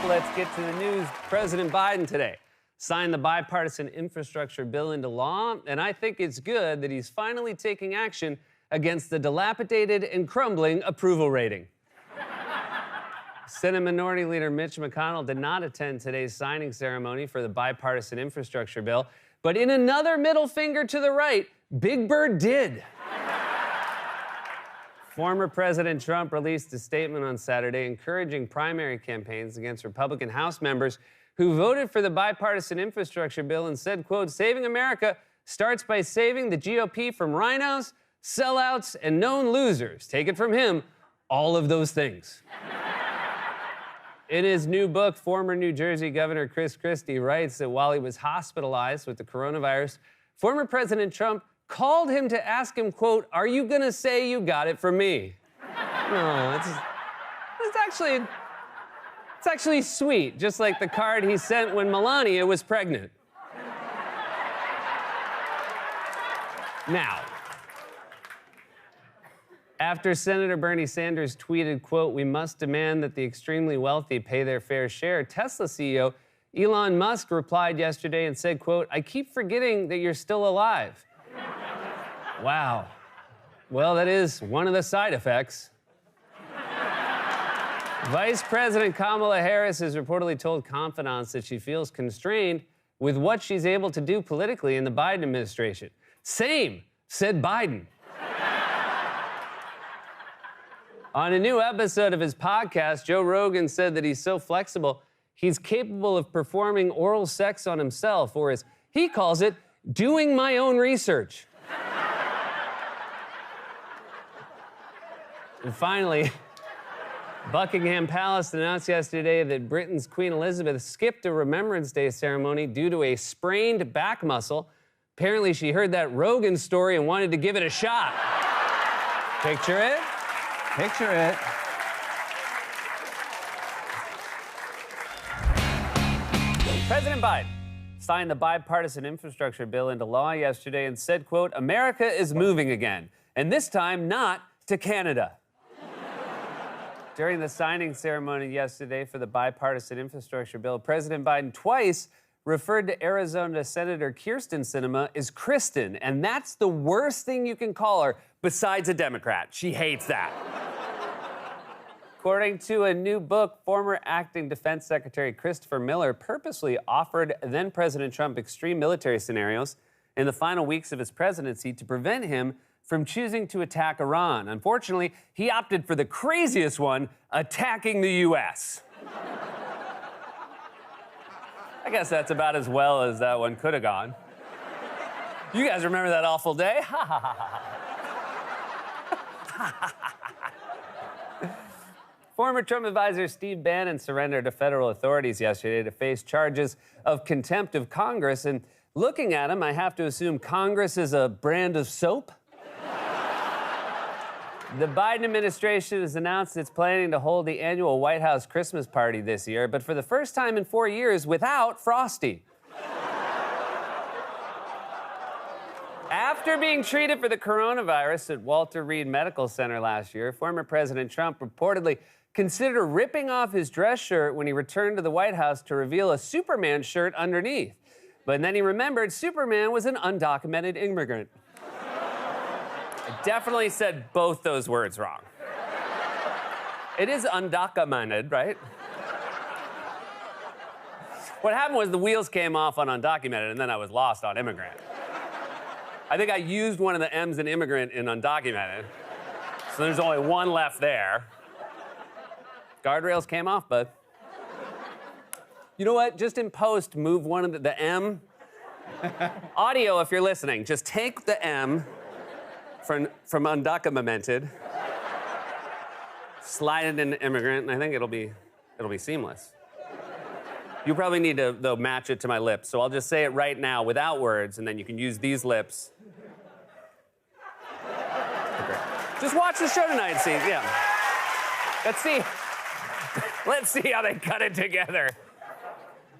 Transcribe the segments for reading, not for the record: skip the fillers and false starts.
let's get to the news. President Biden today signed the bipartisan infrastructure bill into law, and I think it's good that he's finally taking action against the dilapidated and crumbling approval rating. Senate Minority Leader Mitch McConnell did not attend today's signing ceremony for the bipartisan infrastructure bill, but in another middle finger to the right, Big Bird did. Former President Trump released a statement on Saturday encouraging primary campaigns against Republican House members who voted for the bipartisan infrastructure bill and said, quote, "Saving America starts by saving the GOP from rhinos, sellouts, and known losers. Take it from him, all of those things." In his new book, former New Jersey Governor Chris Christie writes that while he was hospitalized with the coronavirus, former President Trump called him to ask him, quote, "Are you gonna say you got it from me?" No, it's actually sweet, just like the card he sent when Melania was pregnant. Now, after Senator Bernie Sanders tweeted, quote, "We must demand that the extremely wealthy pay their fair share," Tesla CEO Elon Musk replied yesterday and said, quote, "I keep forgetting that you're still alive." Wow. Well, that is one of the side effects. Vice President Kamala Harris has reportedly told confidants that she feels constrained with what she's able to do politically in the Biden administration. Same, said Biden. On a new episode of his podcast, Joe Rogan said that he's so flexible, he's capable of performing oral sex on himself, or as he calls it, doing my own research. And finally, Buckingham Palace announced yesterday that Britain's Queen Elizabeth skipped a Remembrance Day ceremony due to a sprained back muscle. Apparently, she heard that Rogan story and wanted to give it a shot. Picture it? Picture it. President Biden signed the bipartisan infrastructure bill into law yesterday and said, quote, "America is moving again, and this time not to Canada." During the signing ceremony yesterday for the bipartisan infrastructure bill, President Biden twice referred to Arizona Senator Kyrsten Sinema as Kristen, and that's the worst thing you can call her besides a Democrat. She hates that. According to a new book, former acting Defense Secretary Christopher Miller purposely offered then-President Trump extreme military scenarios in the final weeks of his presidency to prevent him from choosing to attack Iran. Unfortunately, he opted for the craziest one, attacking the U.S. I guess that's about as well as that one could have gone. You guys remember that awful day? Ha ha ha ha. Former Trump advisor Steve Bannon surrendered to federal authorities yesterday to face charges of contempt of Congress. And looking at him, I have to assume Congress is a brand of soap. The Biden administration has announced it's planning to hold the annual White House Christmas party this year, but for the first time in 4 years without Frosty. After being treated for the coronavirus at Walter Reed Medical Center last year, former President Trump reportedly considered ripping off his dress shirt when he returned to the White House to reveal a Superman shirt underneath. But then he remembered Superman was an undocumented immigrant. I definitely said both those words wrong. It is undocumented, right? What happened was the wheels came off on undocumented, and then I was lost on immigrant. I think I used one of the M's in immigrant in undocumented, so there's only one left there. Guardrails came off, bud. You know what? Just in post, move one of the M. Audio, if you're listening, just take the M from undocumented, slide it into immigrant, and I think it'll be seamless. You probably need to, though, match it to my lips, so I'll just say it right now without words, and then you can use these lips. Okay. Just watch the show tonight and see, yeah. Let's see how they cut it together.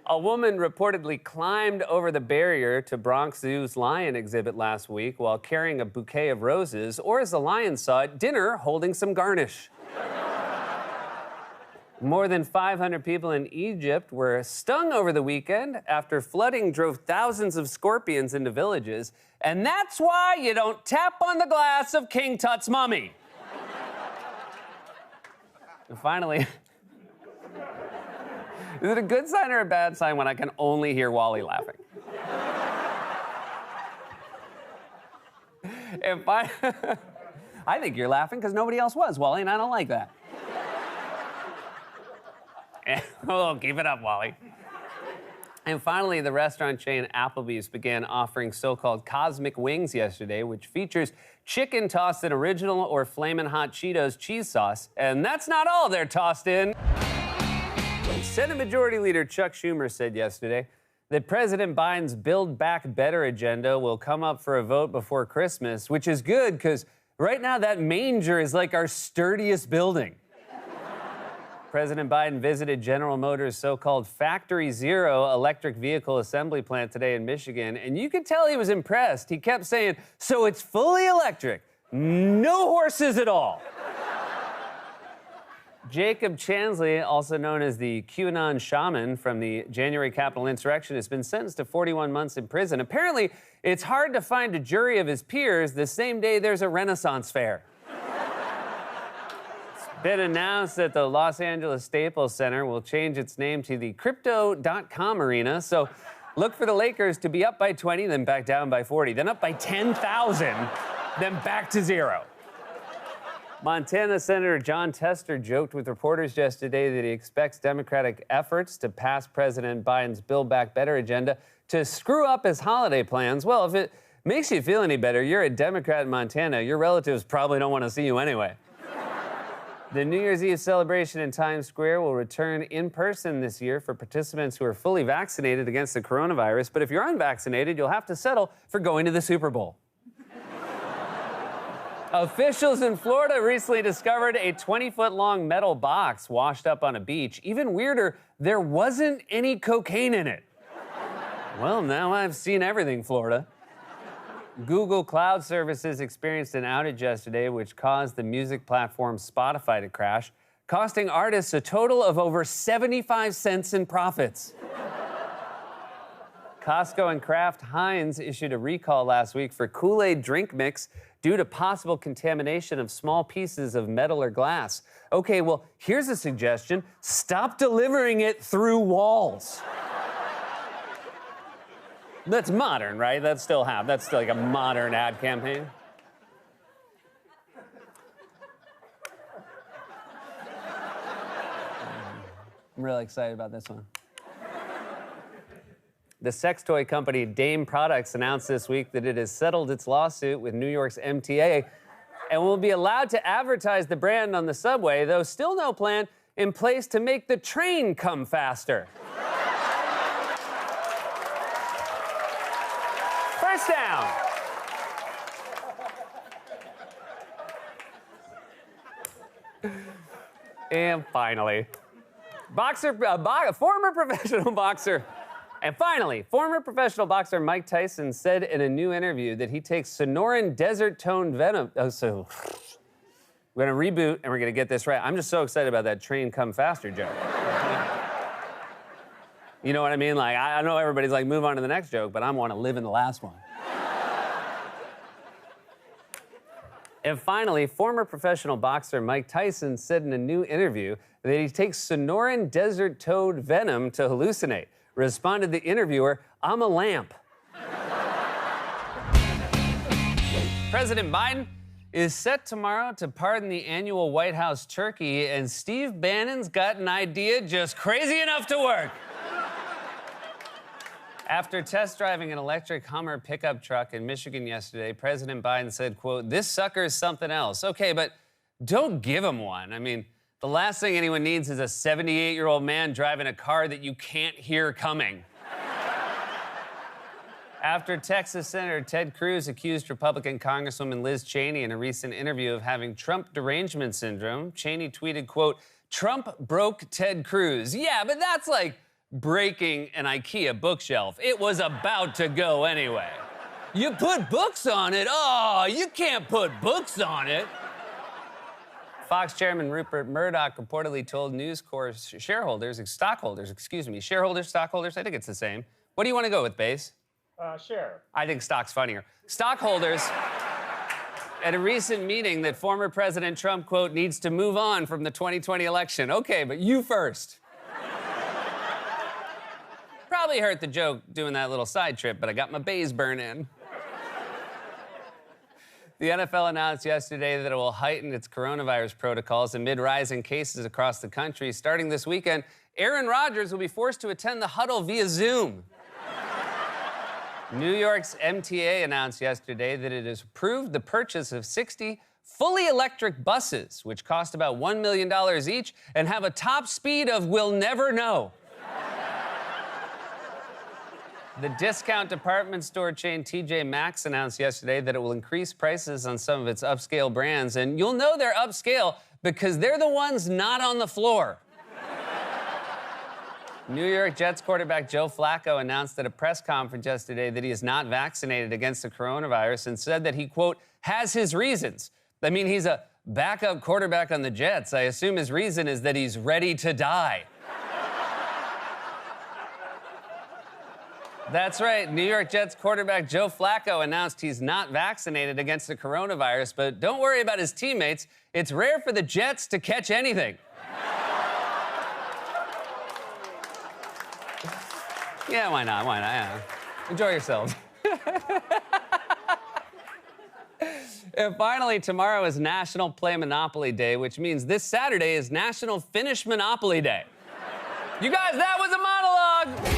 A woman reportedly climbed over the barrier to Bronx Zoo's lion exhibit last week while carrying a bouquet of roses, or as the lion saw it, dinner holding some garnish. More than 500 people in Egypt were stung over the weekend after flooding drove thousands of scorpions into villages. And that's why you don't tap on the glass of King Tut's mummy. And finally, is it a good sign or a bad sign when I can only hear Wally laughing? I think you're laughing because nobody else was, Wally, and I don't like that. Oh, keep it up, Wally. And finally, the restaurant chain Applebee's began offering so-called cosmic wings yesterday, which features chicken tossed in original or flamin' hot Cheetos cheese sauce. And that's not all they're tossed in. Senate Majority Leader Chuck Schumer said yesterday that President Biden's Build Back Better agenda will come up for a vote before Christmas, which is good because right now that manger is like our sturdiest building. President Biden visited General Motors' so-called Factory Zero electric vehicle assembly plant today in Michigan, and you could tell he was impressed. He kept saying, "So it's fully electric, no horses at all." Jacob Chansley, also known as the QAnon shaman from the January Capitol insurrection, has been sentenced to 41 months in prison. Apparently, it's hard to find a jury of his peers the same day there's a Renaissance fair. Been announced that the Los Angeles Staples Center will change its name to the Crypto.com Arena. So look for the Lakers to be up by 20, then back down by 40, then up by 10,000, then back to 0. Montana Senator Jon Tester joked with reporters yesterday that he expects Democratic efforts to pass President Biden's Build Back Better agenda to screw up his holiday plans. Well, if it makes you feel any better, you're a Democrat in Montana. Your relatives probably don't want to see you anyway. The New Year's Eve celebration in Times Square will return in person this year for participants who are fully vaccinated against the coronavirus. But if you're unvaccinated, you'll have to settle for going to the Super Bowl. Officials in Florida recently discovered a 20-foot-long metal box washed up on a beach. Even weirder, there wasn't any cocaine in it. Well, now I've seen everything, Florida. Google Cloud Services experienced an outage yesterday, which caused the music platform Spotify to crash, costing artists a total of over 75 cents in profits. Costco and Kraft Heinz issued a recall last week for Kool-Aid drink mix due to possible contamination of small pieces of metal or glass. Okay, well, here's a suggestion. Stop delivering it through walls. That's modern, right? That's still like a modern ad campaign. I'm really excited about this one. The sex toy company Dame Products announced this week that it has settled its lawsuit with New York's MTA and will be allowed to advertise the brand on the subway, though still no plan in place to make the train come faster. First down. And finally, former professional boxer Mike Tyson said in a new interview that he takes Sonoran Desert Toned Venom. So we're going to reboot and we're going to get this right. I'm just so excited about that train come faster joke. You know what I mean? Like, I know everybody's like, move on to the next joke, but I want to live in the last one. And finally, former professional boxer Mike Tyson said in a new interview that he takes Sonoran Desert Toad venom to hallucinate. Responded the interviewer, "I'm a lamp." President Biden is set tomorrow to pardon the annual White House turkey, and Steve Bannon's got an idea just crazy enough to work. After test driving an electric Hummer pickup truck in Michigan yesterday, President Biden said, quote, "This sucker's something else." Okay, but don't give him one. I mean, the last thing anyone needs is a 78-year-old man driving a car that you can't hear coming. After Texas Senator Ted Cruz accused Republican Congresswoman Liz Cheney in a recent interview of having Trump derangement syndrome, Cheney tweeted, quote, "Trump broke Ted Cruz." Yeah, but that's like breaking an IKEA bookshelf. It was about to go anyway. You put books on it? Oh, you can't put books on it. Fox chairman Rupert Murdoch reportedly told News Corp shareholders, stockholders, I think it's the same. What do you want to go with, Bass? Share. I think stock's funnier. Stockholders at a recent meeting that former President Trump, quote, needs to move on from the 2020 election. Okay, but you first. Probably hurt the joke doing that little side trip, but I got my Bays burn in. The NFL announced yesterday that it will heighten its coronavirus protocols amid rising cases across the country. Starting this weekend, Aaron Rodgers will be forced to attend the huddle via Zoom. New York's MTA announced yesterday that it has approved the purchase of 60 fully electric buses, which cost about $1 million each and have a top speed of we'll never know. The discount department store chain TJ Maxx announced yesterday that it will increase prices on some of its upscale brands, and you'll know they're upscale because they're the ones not on the floor. New York Jets quarterback Joe Flacco announced at a press conference yesterday that he is not vaccinated against the coronavirus and said that he, quote, has his reasons. I mean, he's a backup quarterback on the Jets. I assume his reason is that he's ready to die. That's right. New York Jets quarterback Joe Flacco announced he's not vaccinated against the coronavirus, but don't worry about his teammates. It's rare for the Jets to catch anything. Yeah, why not? Why not? Yeah. Enjoy yourselves. And finally, tomorrow is National Play Monopoly Day, which means this Saturday is National Finish Monopoly Day. You guys, that was a monologue.